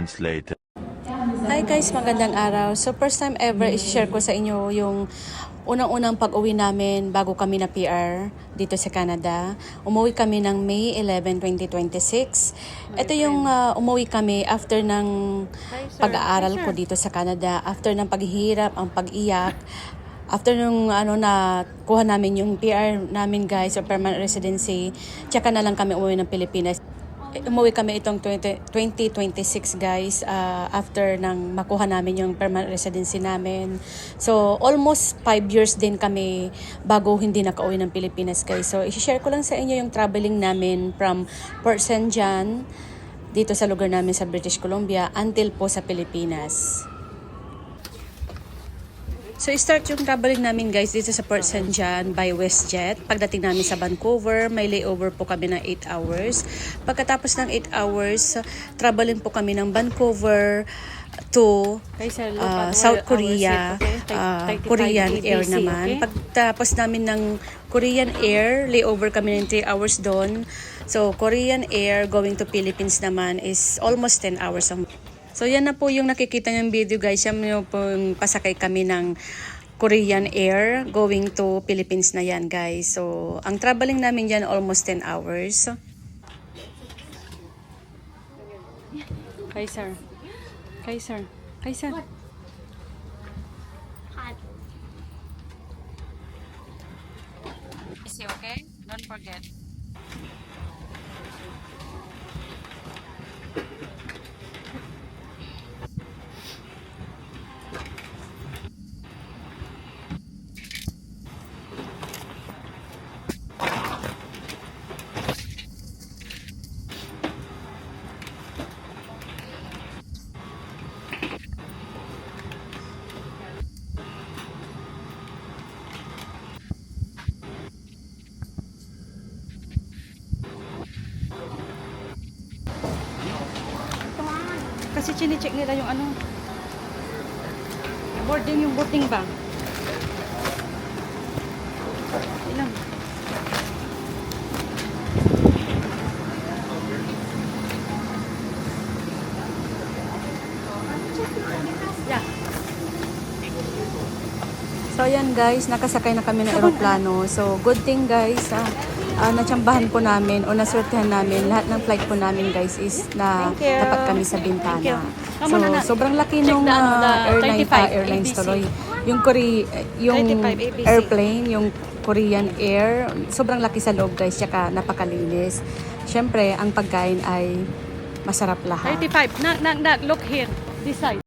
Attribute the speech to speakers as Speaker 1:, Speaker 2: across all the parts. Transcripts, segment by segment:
Speaker 1: moments later.
Speaker 2: Hi guys, magandang araw. So first time ever i-share ko sa inyo yung unang-unang pag-uwi namin bago kami na PR dito sa Canada. Umuwi kami ng May 11, 2026. Ito yung umuwi kami after ng pag-aaral ko dito sa Canada, after ng paghihirap, ang pag-iyak. After nung na kuha namin yung PR namin guys, or permanent residency, tsaka na lang kami umuwi ng Pilipinas. Umuwi kami itong 2026 guys, after nang makuha namin yung permanent residency namin. So almost 5 years din kami bago hindi nakauwi ng Pilipinas guys. So i-share ko lang sa inyo yung traveling namin from Port Saint John dito sa lugar namin sa British Columbia until po sa Pilipinas. So, start yung traveling namin guys dito sa Port Saint John by WestJet. Pagdating namin sa Vancouver, may layover po kami ng 8 hours. Pagkatapos ng 8 hours, traveling po kami ng Vancouver to South Korea, Korean Air naman. Pagtapos namin ng Korean Air, layover kami ng 3 hours doon. So, Korean Air going to Philippines naman is almost 10 hours ang. So yan na po yung nakikita niyong video guys. Yan po yung pasakay kami ng Korean Air going to Philippines na yan guys. So ang traveling namin yan almost 10 hours. Kaiser. Kaiser. Kaiser. Is he okay? Don't forget. Kasi chine-check nila yung boarding, yung boarding ba? Ilang? Yeah. So ayan guys, nakasakay na kami ng eroplano. So good thing guys, natsambahan po namin o naswertehan namin. Lahat ng flight po namin guys is na tapat kami sa bintana. So sobrang laki nung airlines tuloy. Yung airplane, yung Korean Air, sobrang laki sa loob guys, tsaka napakalinis. Syempre, ang pagkain ay masarap lahat.
Speaker 3: 35. Look here. This side.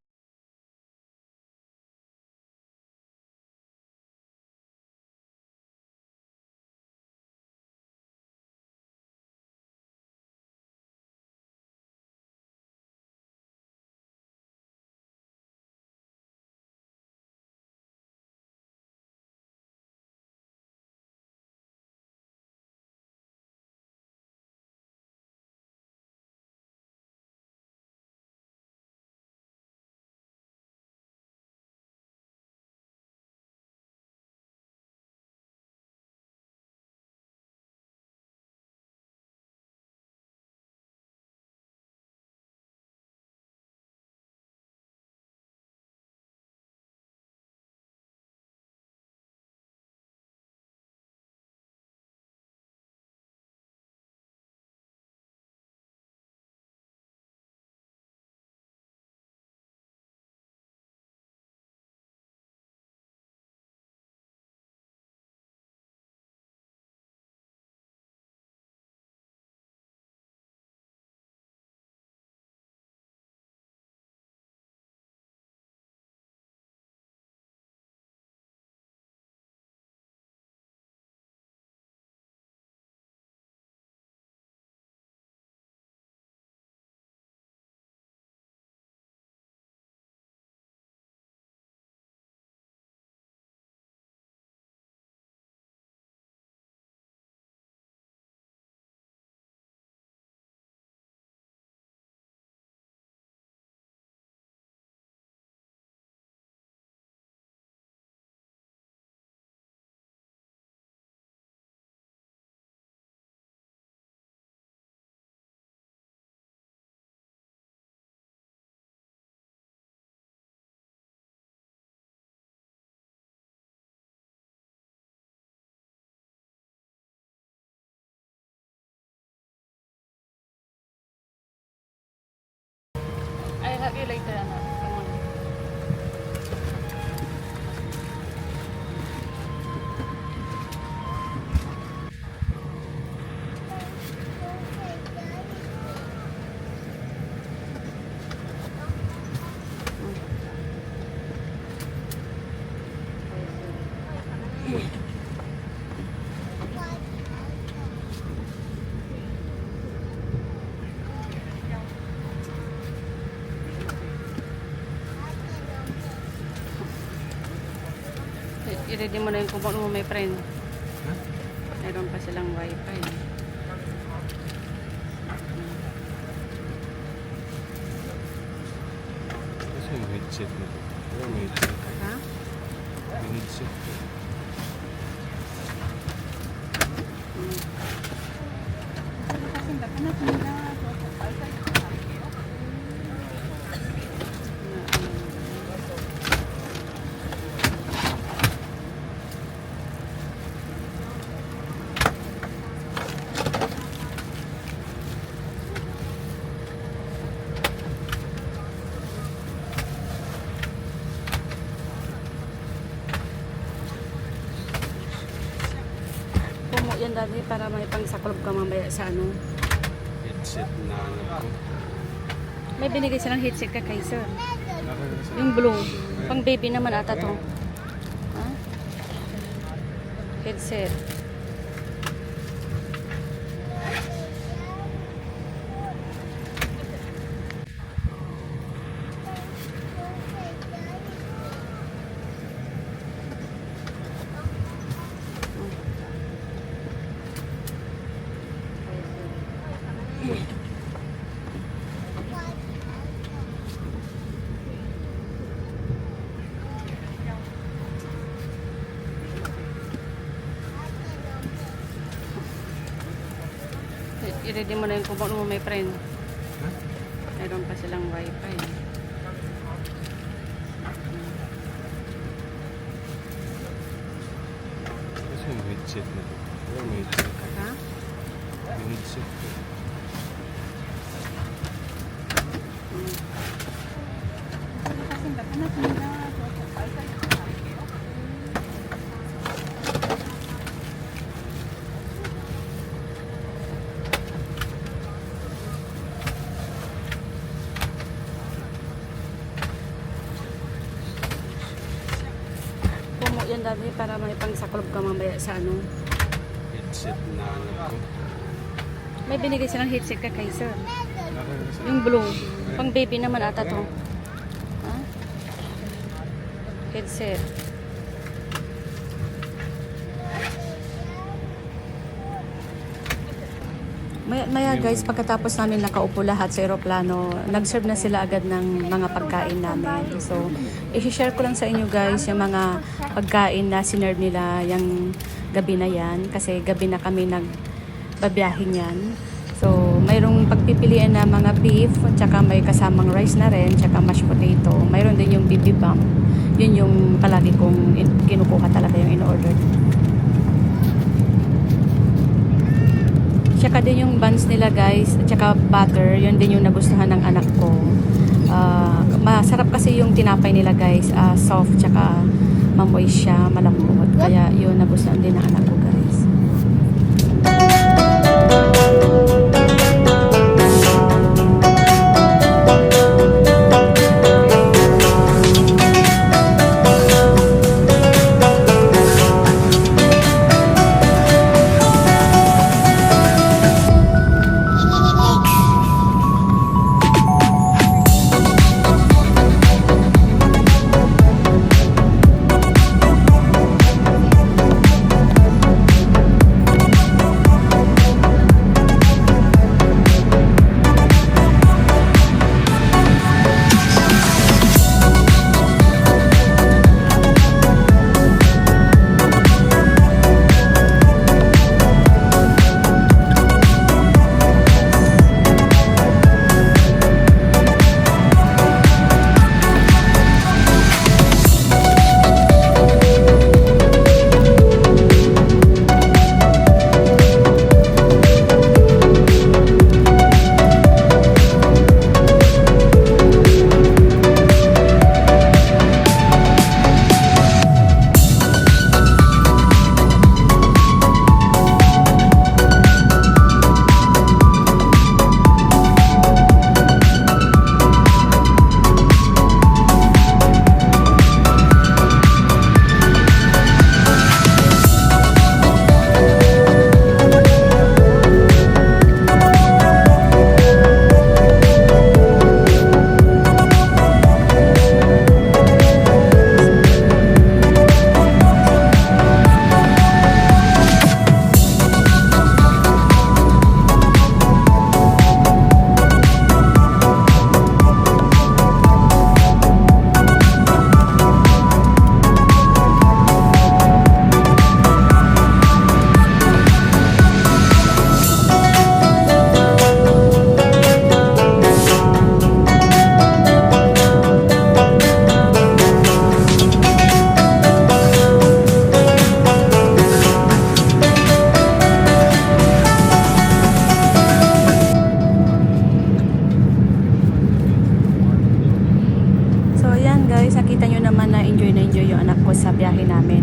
Speaker 3: Lagi later, anak. Come on. I-ready mo na yung kumot mo, my friend.
Speaker 1: Ha?
Speaker 3: Mayroon pa silang wifi.
Speaker 1: Kasi yung headset na to. Wala may headset.
Speaker 3: Ha?
Speaker 1: Yung headset to.
Speaker 3: Pumo yan dati para may pangsaklob ka mamaya sa ano.
Speaker 1: Headset na alam ko.
Speaker 3: May binigay silang headset ka kay sir.
Speaker 1: Naka-
Speaker 3: Yung blue. Pang baby naman ata to. Ha? Headset. I-ready mo na yung kumot mo, my friend.
Speaker 1: Ha?
Speaker 3: Mayroon pa silang wifi.
Speaker 1: Kasi yung headset na to. Wala may headset.
Speaker 3: Ha?
Speaker 1: Yung headset to.
Speaker 3: Pumo yan dati para may pangsaklob ka mamaya sa ano.
Speaker 1: Headset na alam ko.
Speaker 3: May binigay silang headset ka kay sir.
Speaker 1: Naka-
Speaker 3: Yung blue. Pang baby naman ata to. Ha? Headset.
Speaker 2: Maya guys, pagkatapos namin nakaupo lahat sa aeroplano, nag-serve na sila agad ng mga pagkain namin. So, i-share ko lang sa inyo guys yung mga pagkain na sinerve nila yung gabi na yan. Kasi gabi na kami nagbabiyahin yan. So, mayroong pagpipilian na mga beef, tsaka may kasamang rice na rin, tsaka mashed potato. Mayroon din yung bibimbap. Yun yung palagi kong kinukuha talaga yung in-order. Tsaka din yung buns nila guys, at tsaka butter, yun din yung nagustuhan ng anak ko. Masarap kasi yung tinapay nila guys, soft, tsaka mamoy siya, malambot. Kaya yun nagustuhan din ng anak ko guys.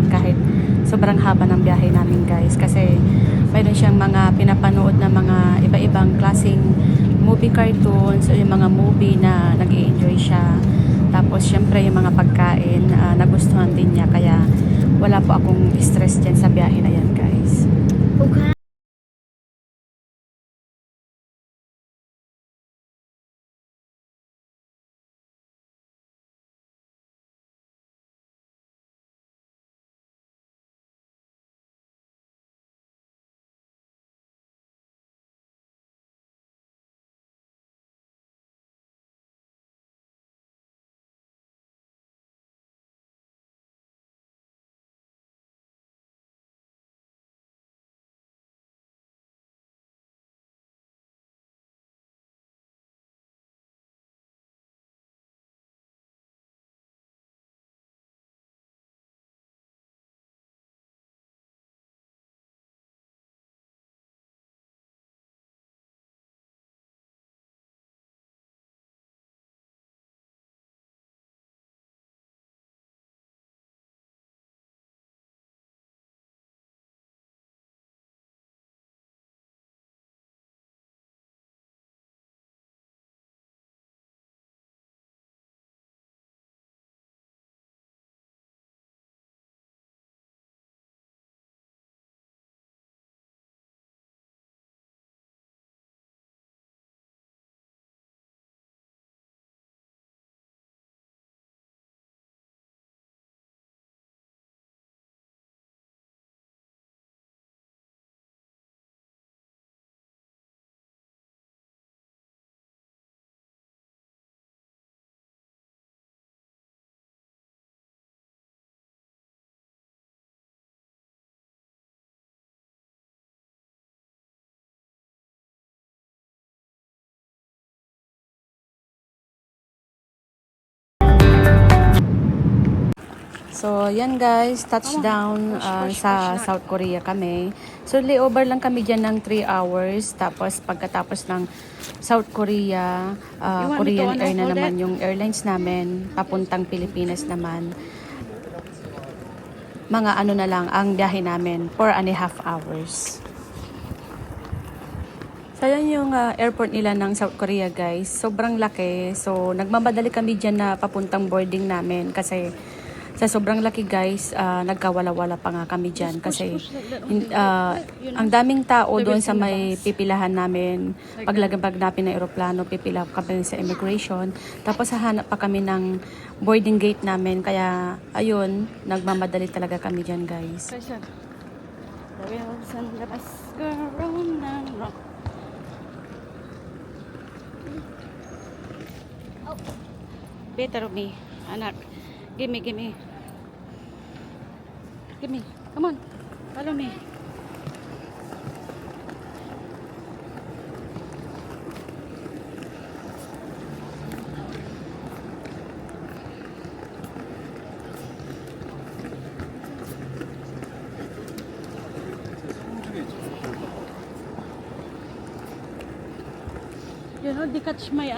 Speaker 2: namin kahit sobrang haba ng biyahe namin guys. Kasi mayroon siyang mga pinapanood na mga iba-ibang klaseng movie cartoons o yung mga movie na nag-i-enjoy siya. Tapos syempre yung mga pagkain nagustuhan din niya. Kaya wala po akong stress dyan sa biyahe na yan guys. So, yan guys, touchdown sa South Korea kami. So, layover lang kami dyan ng 3 hours. Tapos, pagkatapos ng South Korea, Korean Air na naman yung airlines namin. Papuntang Pilipinas naman. Mga ano na lang ang biyahe namin, 4.5 hours. So, yan yung airport nila ng South Korea guys. Sobrang laki. So, nagmamadali kami dyan na papuntang boarding namin kasi sa sobrang laki guys, nagkawala-wala pa nga kami dyan kasi ang daming tao doon sa may pipilahan namin. Paglagabag namin ng aeroplano, pipila kami sa immigration. Tapos hahanap pa kami ng boarding gate namin. Kaya ayun, nagmamadali talaga kami dyan guys. Better me, anak. Gimme. Gimme. Come on. Follow me. You know, di catch my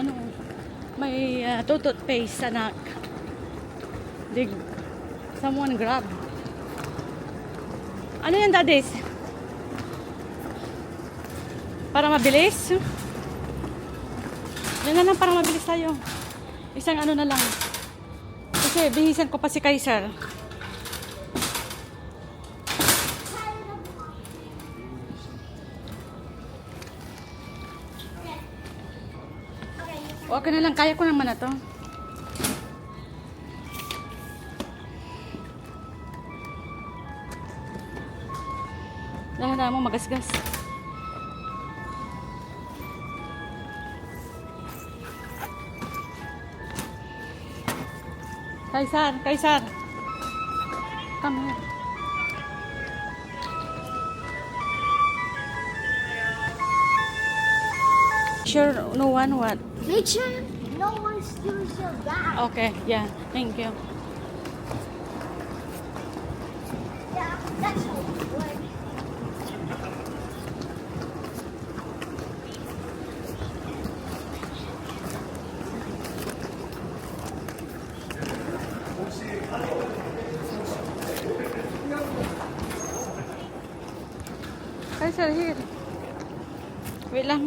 Speaker 2: toothpaste, anak. Someone grab. Ano yan, daddies? Para mabilis? Yan na lang, para mabilis tayo. Isang ano na lang. Kasi bihisan ko pa si Kaisar. Okay na lang, kaya ko naman na to. Dahan mo magasgas. Kaisar. Come here. Sure, no one what?
Speaker 4: Make sure no one steals your bag.
Speaker 2: Okay, yeah, thank you.
Speaker 4: Yeah, that's how it works.
Speaker 2: Hi, sir, here. Wait lang.